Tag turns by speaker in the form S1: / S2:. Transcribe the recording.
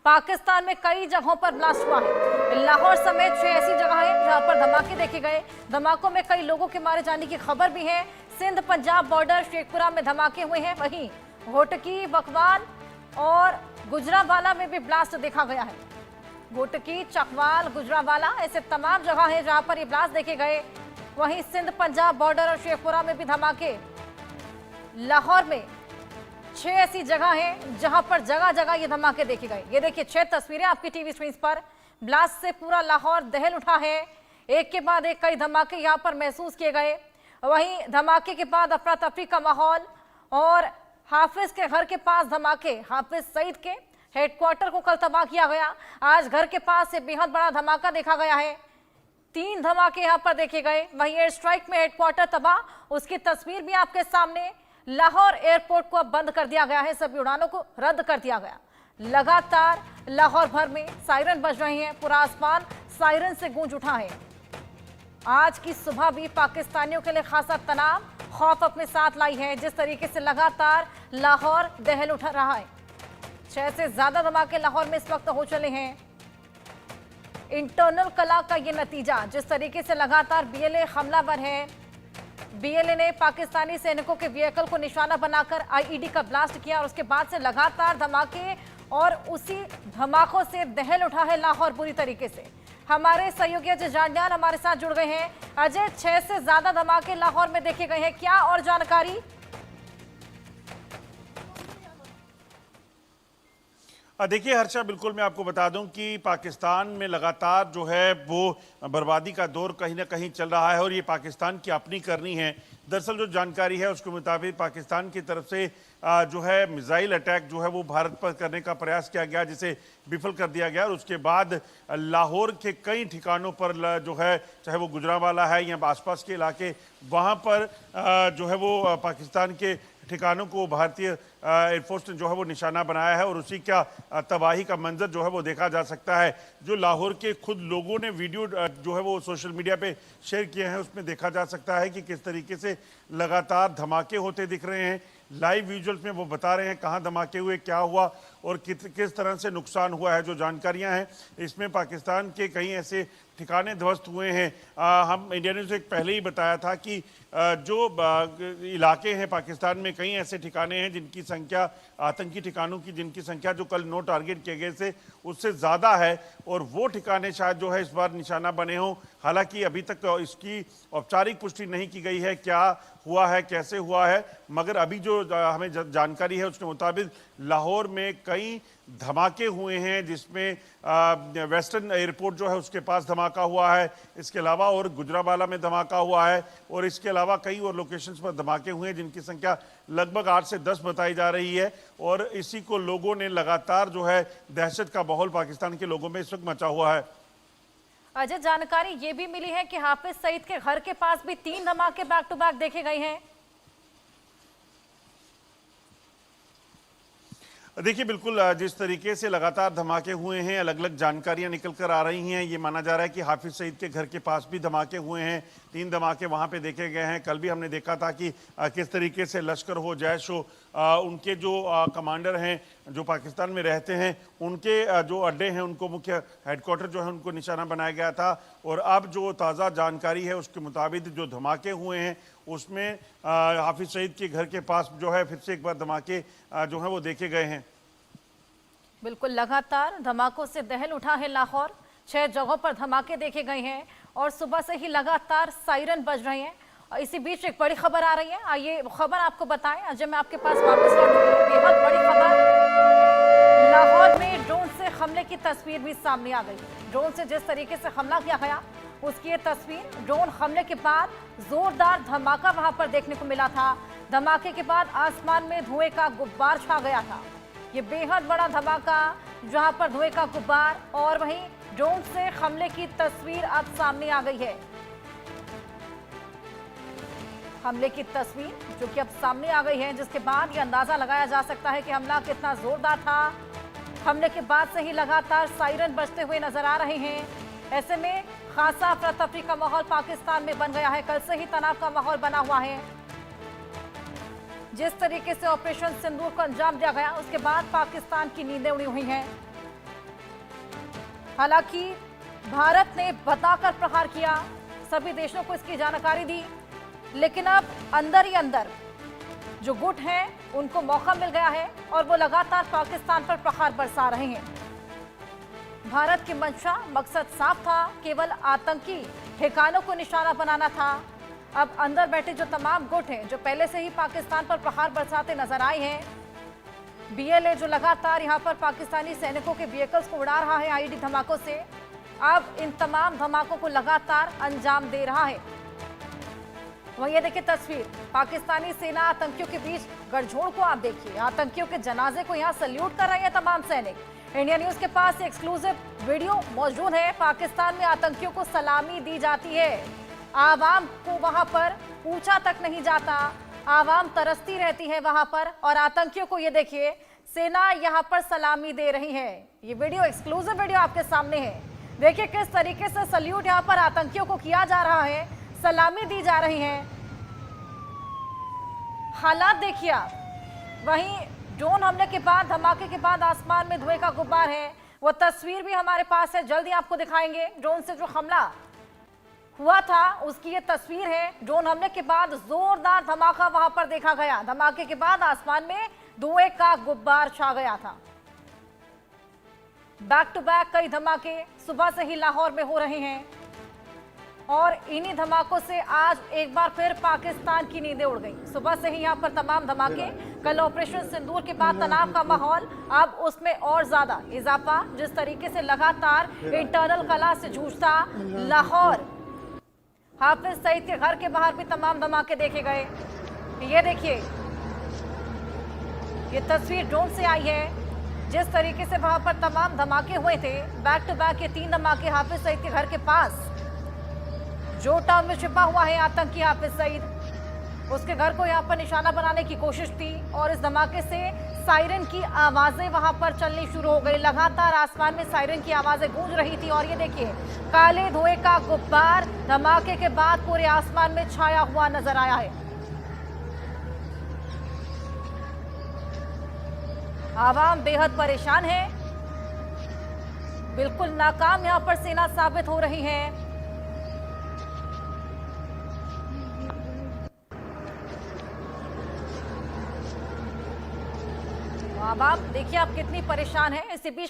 S1: पाकिस्तान में कई जगहों पर ब्लास्ट हुआ है। लाहौर समेत 6 ऐसी जगह है जहां पर धमाके देखे गए। धमाकों में कई लोगों के मारे जाने की खबर भी है। सिंध पंजाब बॉर्डर शेखपुरा में धमाके हुए हैं। वहीं घोटकी, बकवाल और गुजरावाला में भी ब्लास्ट देखा गया है। घोटकी, चकवाल, गुजरावाला ऐसे तमाम जगह है जहां पर ये ब्लास्ट देखे गए। वहीं सिंध पंजाब बॉर्डर और शेखपुरा में भी धमाके। लाहौर में 6 ऐसी जगह हैं जहां पर जगह जगह ये धमाके देखे गए। ये देखिए 6 तस्वीरें आपकी टीवी स्क्रीन पर। ब्लास्ट से पूरा लाहौर दहल उठा है। एक के बाद एक कई धमाके यहां पर महसूस किए गए। वहीं धमाके के बाद अफरा तफरी का माहौल और हाफिज के घर के पास धमाके। हाफिज सईद के हेडक्वार्टर को कल तबाह किया गया। आज घर के पास से बेहद बड़ा धमाका देखा गया है। 3 धमाके यहां पर देखे गए। वहीं एयर स्ट्राइक में हेडक्वार्टर तबाह, उसकी तस्वीर भी आपके सामने। लाहौर एयरपोर्ट को अब बंद कर दिया गया है, सभी उड़ानों को रद्द कर दिया गया। लगातार लाहौर भर में सायरन बज रहे हैं, पूरा आसमान सायरन से गूंज उठा है। आज की सुबह भी पाकिस्तानियों के लिए खासा तनाव, खौफ अपने साथ लाई है। जिस तरीके से लगातार लाहौर दहल उठा रहा है। 6 से ज्यादा धमाके लाहौर में इस वक्त हो चले हैं। इंटरनल कला का ये नतीजा, जिस तरीके से लगातार बीएलए हमलावर है। बीएलए ने पाकिस्तानी सैनिकों के व्हीकल को निशाना बनाकर आईईडी का ब्लास्ट किया और उसके बाद से लगातार धमाके और उसी धमाकों से दहल उठा है लाहौर बुरी तरीके से। हमारे सहयोगी अजय जांडियाल हमारे साथ जुड़ गए हैं। अजय, 6 से ज्यादा धमाके लाहौर में देखे गए हैं, क्या और जानकारी?
S2: देखिए हर्षा, बिल्कुल मैं आपको बता दूं कि पाकिस्तान में लगातार जो है वो बर्बादी का दौर कहीं ना कहीं चल रहा है और ये पाकिस्तान की अपनी करनी है। दरअसल जो जानकारी है उसके मुताबिक पाकिस्तान की तरफ से जो है मिसाइल अटैक जो है वो भारत पर करने का प्रयास किया गया, जिसे विफल कर दिया गया। और उसके बाद लाहौर के कई ठिकानों पर जो है, चाहे वो गुजरावाला है या आसपास के इलाके, वहाँ पर जो है वो पाकिस्तान के ठिकानों को भारतीय एयरफोर्स ने जो है वो निशाना बनाया है और उसी का तबाही का मंजर जो है वो देखा जा सकता है। जो लाहौर के खुद लोगों ने वीडियो जो है वो सोशल मीडिया पे शेयर किए हैं, उसमें देखा जा सकता है कि किस तरीके से लगातार धमाके होते दिख रहे हैं। लाइव विजुअल्स में वो बता रहे हैं कहाँ धमाके हुए, क्या हुआ और किस तरह से नुकसान हुआ है। जो जानकारियां हैं इसमें पाकिस्तान के कई ऐसे ठिकाने ध्वस्त हुए हैं। हम इंडिया न्यूज़ एक पहले ही बताया था कि जो इलाके हैं पाकिस्तान में, कई ऐसे ठिकाने हैं जिनकी संख्या, आतंकी ठिकानों की जिनकी संख्या जो कल नो टारगेट किए गए थे उससे ज़्यादा है और वो ठिकाने शायद जो है इस बार निशाना बने हों। हालांकि अभी तक इसकी औपचारिक पुष्टि नहीं की गई है क्या हुआ है, कैसे हुआ है, मगर अभी जो हमें जानकारी है उसके मुताबिक लाहौर में कई धमाके हुए हैं, जिसमें वेस्टर्न एयरपोर्ट जो है उसके पास धमाका हुआ है। इसके अलावा और गुजरावाला में धमाका हुआ है और इसके अलावा कई और लोकेशंस पर धमाके हुए हैं जिनकी संख्या लगभग 8 से 10 बताई जा रही है। और इसी को लोगों ने लगातार जो है दहशत का माहौल पाकिस्तान के लोगों में इस वक्त मचा हुआ है।
S1: अजय, जानकारी ये भी मिली है कि हाफिज सईद के घर के पास भी 3 धमाके बैक टू बैक देखे गए हैं।
S2: देखिए बिल्कुल जिस तरीके से लगातार धमाके हुए हैं, अलग अलग जानकारियां निकल कर आ रही हैं। ये माना जा रहा है कि हाफिज सईद के घर के पास भी धमाके हुए हैं। 3 धमाके वहां पे देखे गए हैं। कल भी हमने देखा था कि किस तरीके से लश्कर हो, जैश हो, उनके जो कमांडर हैं जो पाकिस्तान में रहते हैं, उनके जो अड्डे हैं, उनको मुख्य हेडक्वार्टर जो है उनको निशाना बनाया गया था। और अब जो ताज़ा जानकारी है उसके मुताबिक जो धमाके हुए हैं उसमें हाफिज सईद के घर के पास जो है फिर से एक बार धमाके जो है वो देखे गए हैं।
S1: बिल्कुल, लगातार धमाकों से दहल उठा है लाहौर। 6 जगहों पर धमाके देखे गए हैं और सुबह से ही लगातार सायरन बज रहे हैं। और इसी बीच एक बड़ी खबर आ रही है, आइए वो खबर आपको बताएं। अजय, मैं आपके पास वापस लौटूंगी। बेहद बड़ी खबर, लाहौर में ड्रोन से हमले की तस्वीर भी सामने आ गई। ड्रोन से जिस तरीके से हमला किया गया उसकी ये तस्वीर, ड्रोन हमले के बाद जोरदार धमाका वहां पर देखने को मिला था। धमाके के बाद आसमान में धुएं का गुब्बार छा गया था। ये बेहद बड़ा धमाका जहां पर धुएं का गुब्बार और वहीं ड्रोन से हमले की तस्वीर अब सामने आ गई है। हमले की तस्वीर जो कि अब सामने आ गई है, जिसके बाद ये अंदाजा लगाया जा सकता है कि हमला कितना जोरदार था। हमले के बाद से ही लगातार सायरन बजते हुए नजर आ रहे हैं। ऐसे में खासा अफरा तफरी का माहौल पाकिस्तान में बन गया है। कल से ही तनाव का माहौल बना हुआ है। जिस तरीके से ऑपरेशन सिंदूर को अंजाम दिया गया उसके बाद पाकिस्तान की नींदें उड़ी हुई हैं। हालांकि भारत ने बताकर प्रहार किया, सभी देशों को इसकी जानकारी दी, लेकिन अब अंदर ही अंदर जो गुट हैं उनको मौका मिल गया है और वो लगातार पाकिस्तान पर प्रहार बरसा रहे हैं। भारत की मंशा, मकसद साफ था, केवल आतंकी ठिकानों को निशाना बनाना था। अब अंदर बैठे जो तमाम गुट हैं जो पहले से ही पाकिस्तान पर प्रहार बरसाते नजर आए हैं, बीएलए जो लगातार यहां पर पाकिस्तानी सैनिकों के व्हीकल्स को उड़ा रहा है आईईडी धमाकों से, अब इन तमाम धमाकों को लगातार अंजाम दे रहा है। वहीं ये देखिए तस्वीर, पाकिस्तानी सेना आतंकियों के बीच गठजोड़ को आप देखिए, आतंकियों के जनाजे को यहाँ सल्यूट कर रहे हैं तमाम सैनिक। इंडिया न्यूज के पास एक्सक्लूसिव वीडियो मौजूद है। पाकिस्तान में आतंकियों को सलामी दी जाती है, आवाम को वहां पर पूछा तक नहीं जाता, आवाम तरसती रहती है वहां पर, और आतंकियों को ये देखिए सेना यहां पर सलामी दे रही है। ये वीडियो एक्सक्लूसिव वीडियो आपके सामने है, देखिए किस तरीके से सल्यूट यहां पर आतंकियों को किया जा रहा है, सलामी दी जा रही है। हालात देखिए आप। वहीं ड्रोन हमले के बाद, धमाके के बाद आसमान में धुएं का गुब्बार है, वो तस्वीर भी हमारे पास है, जल्दी आपको दिखाएंगे। ड्रोन से जो हमला हुआ था उसकी ये तस्वीर है। ड्रोन हमले के बाद जोरदार धमाका वहां पर देखा गया, धमाके के बाद आसमान में धुएं का गुब्बार छा गया था। बैक टू बैक कई धमाके सुबह से ही लाहौर में हो रहे हैं और इन्हीं धमाकों से आज एक बार फिर पाकिस्तान की नींदें उड़ गई। सुबह से ही यहाँ पर तमाम धमाके, कल ऑपरेशन सिंदूर के बाद तनाव का माहौल, अब उसमें और ज्यादा इजाफा। जिस तरीके से लगातार इंटरनल कला से जूझता लाहौर, हाफिज सईद के घर के बाहर भी तमाम धमाके देखे गए। ये देखिए, ये तस्वीर ड्रोन से आई है, जिस तरीके से वहां पर तमाम धमाके हुए थे, बैक टू बैक ये 3 धमाके हाफिज सईद के घर के पास, जो टाउन में छिपा हुआ है आतंकी हाफिज सईद, उसके घर को यहाँ पर निशाना बनाने की कोशिश थी और इस धमाके से सायरन की आवाजें वहां पर चलनी शुरू हो गई। लगातार आसमान में सायरन की आवाजें गूंज रही थी और ये देखिए काले धुएं का गुब्बार धमाके के बाद पूरे आसमान में छाया हुआ नजर आया है। आवाम बेहद परेशान है, बिल्कुल नाकाम यहां पर सेना साबित हो रही है। आवाम देखिए आप कितनी परेशान है। इसी बीच